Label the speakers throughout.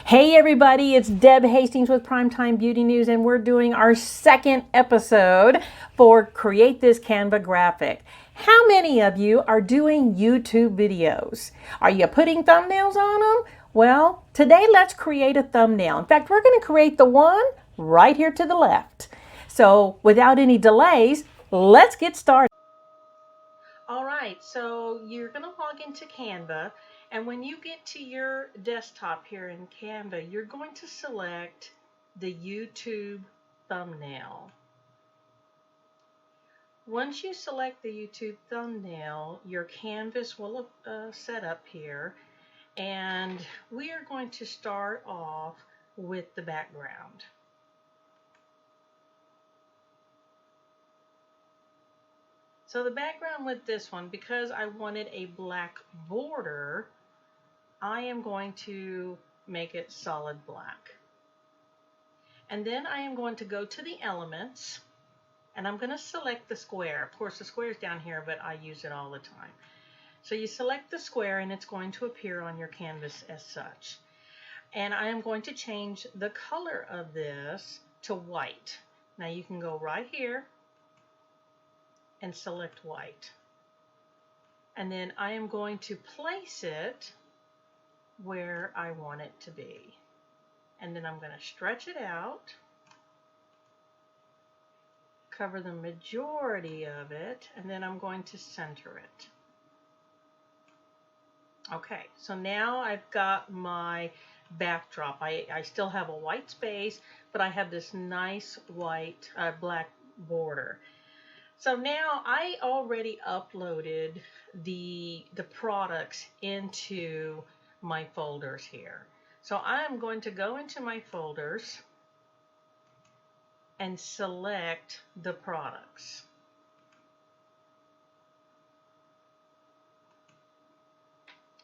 Speaker 1: Hey everybody, it's Deb Hastings with Primetime Beauty News, and we're doing our second episode for Create This Canva Graphic. How many of you are doing YouTube videos? Are you putting thumbnails on them? Well, today let's create a thumbnail. In fact, we're going to create the one right here to the left. So without any delays, let's get started. All right, so you're going to log into Canva, and when you get to your desktop here in Canva, you're going to select the YouTube thumbnail. Once you select the YouTube thumbnail, your canvas will set up here, and we are going to start off with the background. So the background with this one, because I wanted a black border, I am going to make it solid black. And then I am going to go to the elements, and I'm going to select the square. Of course, the square is down here, but I use it all the time. So you select the square, and it's going to appear on your canvas as such. And I am going to change the color of this to white. Now you can go right here and select white. And then I am going to place it where I want it to be. And then I'm going to stretch it out, cover the majority of it, and then I'm going to center it. Okay, so now I've got my backdrop. I still have a white space, but I have this nice white, black border. So now I already uploaded the products into my folders here. So I'm going to go into my folders and select the products.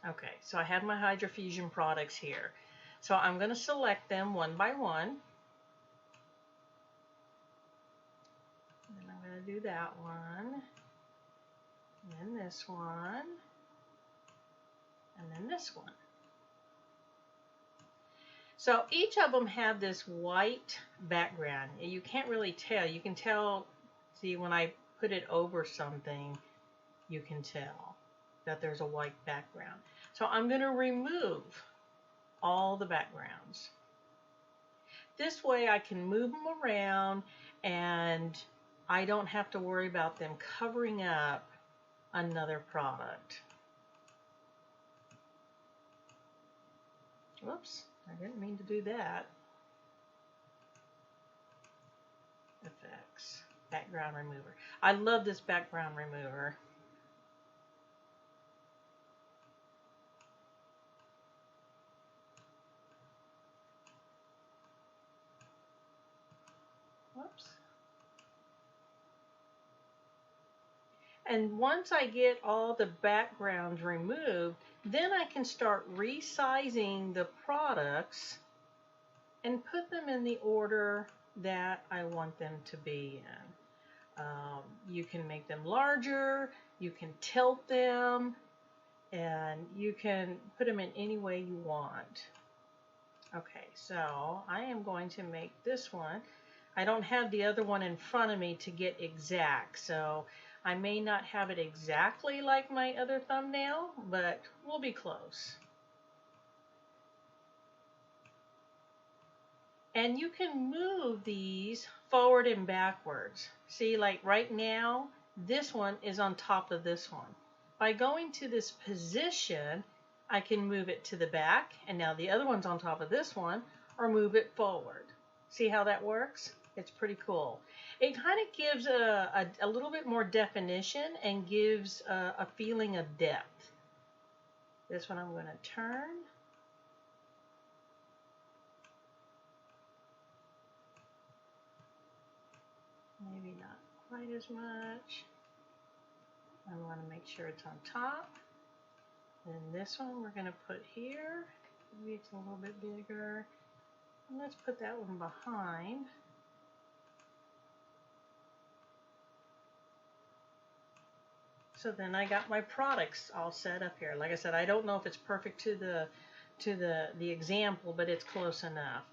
Speaker 1: Okay, so I have my Hydra Fusion products here. So I'm going to select them one by one. And I'm going to do that one, and then this one, and then this one. So each of them have this white background. You can't really tell. You can tell, see, when I put it over something, you can tell that there's a white background. So I'm going to remove all the backgrounds. This way I can move them around, and I don't have to worry about them covering up another product. Whoops, I didn't mean to do that. Effects, background remover. I love this background remover. Whoops. And once I get all the backgrounds removed, then I can start resizing the products and put them in the order that I want them to be in. You can make them larger, you can tilt them, and you can put them in any way you want. Okay, so I am going to make this one. I don't have the other one in front of me to get exact, so I may not have it exactly like my other thumbnail, but we'll be close. And you can move these forward and backwards. See, like right now, this one is on top of this one. By going to this position, I can move it to the back, and now the other one's on top of this one, or move it forward. See how that works? It's pretty cool. It kind of gives a little bit more definition and gives a feeling of depth. This one I'm going to turn. Maybe not quite as much. I want to make sure it's on top. Then this one we're going to put here. Maybe it's a little bit bigger. And let's put that one behind. So then I got my products all set up here. Like I said, I don't know if it's perfect to to the example, but it's close enough.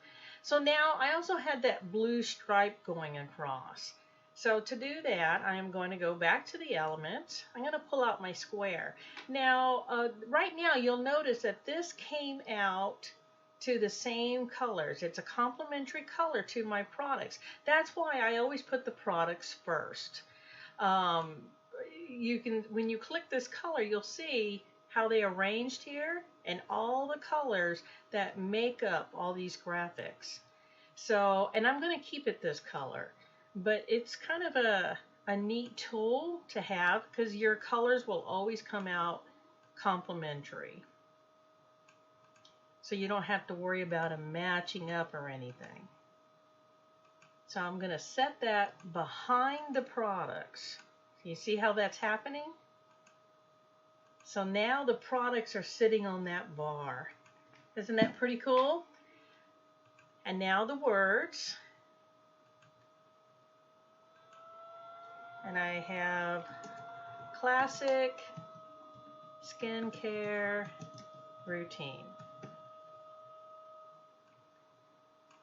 Speaker 1: So now I also had that blue stripe going across. So to do that, I am going to go back to the element. I'm going to pull out my square. Now, right now, you'll notice that this came out to the same colors. It's a complementary color to my products. That's why I always put the products first. You can, when you click this color, you'll see how they arranged here and all the colors that make up all these graphics. So, and I'm going to keep it this color, but it's kind of a neat tool to have because your colors will always come out complementary. So you don't have to worry about them matching up or anything. So I'm going to set that behind the products. You see how that's happening? So now the products are sitting on that bar. Isn't that pretty cool? And now the words. And I have classic skincare routine.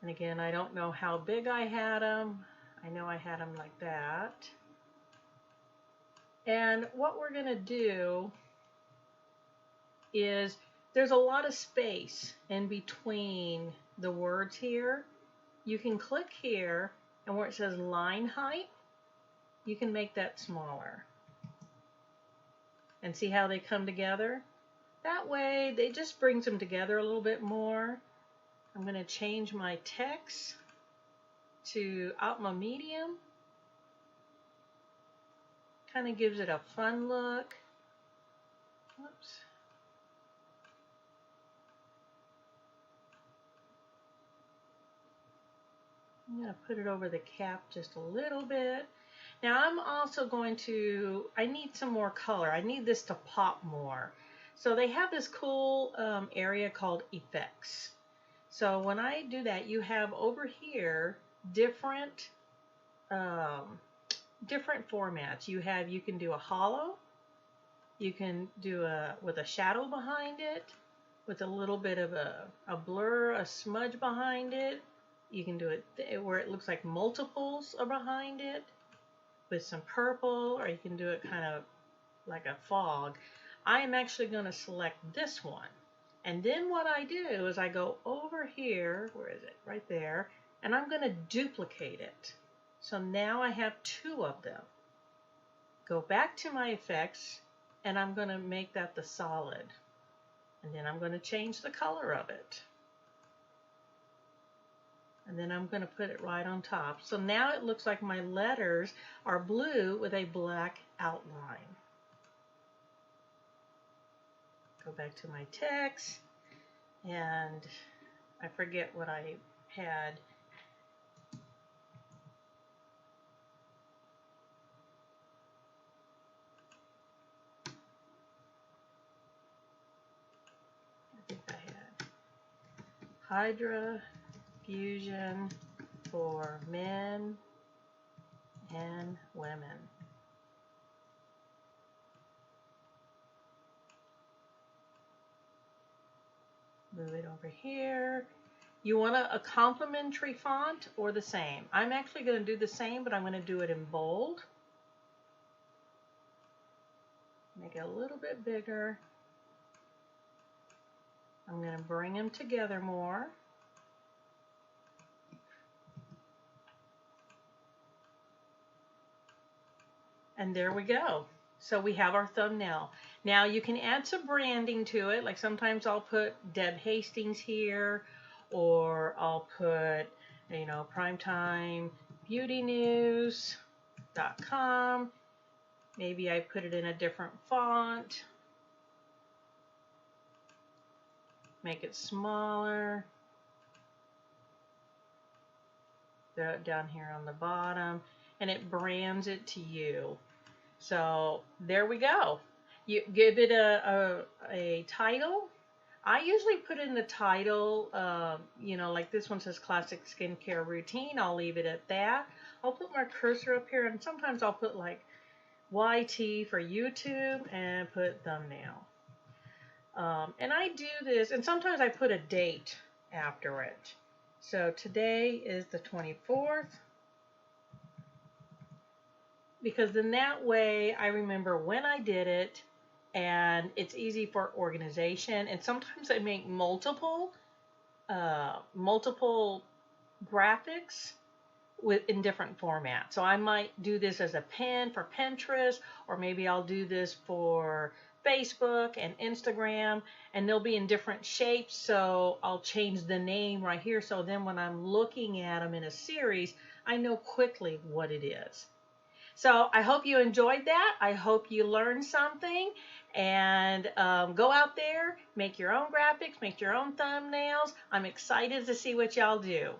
Speaker 1: And again, I don't know how big I had them. I know I had them like that. And what we're going to do is there's a lot of space in between the words here. You can click here, and where it says line height, you can make that smaller. And see how they come together? That way, they just brings them together a little bit more. I'm going to change my text to Alpha Medium. Kind of gives it a fun look. Oops. I'm going to put it over the cap just a little bit. Now I'm also going to, I need some more color. I need this to pop more. So they have this cool area called effects. So when I do that, you have over here different different formats. You can do a hollow, you can do with a shadow behind it, with a little bit of a blur, a smudge behind it. You can do it where it looks like multiples are behind it with some purple, or you can do it kind of like a fog. I am actually going to select this one. And then what I do is I go over here, where is it? Right there. And I'm going to duplicate it. So now I have two of them. Go back to my effects, and I'm going to make that the solid. And then I'm going to change the color of it. And then I'm going to put it right on top. So now it looks like my letters are blue with a black outline. Go back to my text, and I forget what I had. I think I had Hydra Fusion for men and women. Move it over here. You want a complementary font or the same? I'm actually going to do the same, but I'm going to do it in bold. Make it a little bit bigger. I'm going to bring them together more. And there we go. So we have our thumbnail. Now you can add some branding to it. Like sometimes I'll put Deb Hastings here, or I'll put, you know, primetimebeautynews.com. Maybe I put it in a different font. Make it smaller. Throw it down here on the bottom, and it brands it to you. So there we go. You give it a title. I usually put in the title, you know, like this one says classic skincare routine. I'll leave it at that. I'll put my cursor up here, and sometimes I'll put like YT for YouTube and put thumbnail. And I do this, and sometimes I put a date after it. So today is the 24th, because then that way I remember when I did it, and it's easy for organization. And sometimes I make multiple graphics in different formats. So I might do this as a pin for Pinterest, or maybe I'll do this for Facebook and Instagram, and they'll be in different shapes. So I'll change the name right here. So then when I'm looking at them in a series, I know quickly what it is. So I hope you enjoyed that. I hope you learned something. And go out there, make your own graphics, make your own thumbnails. I'm excited to see what y'all do.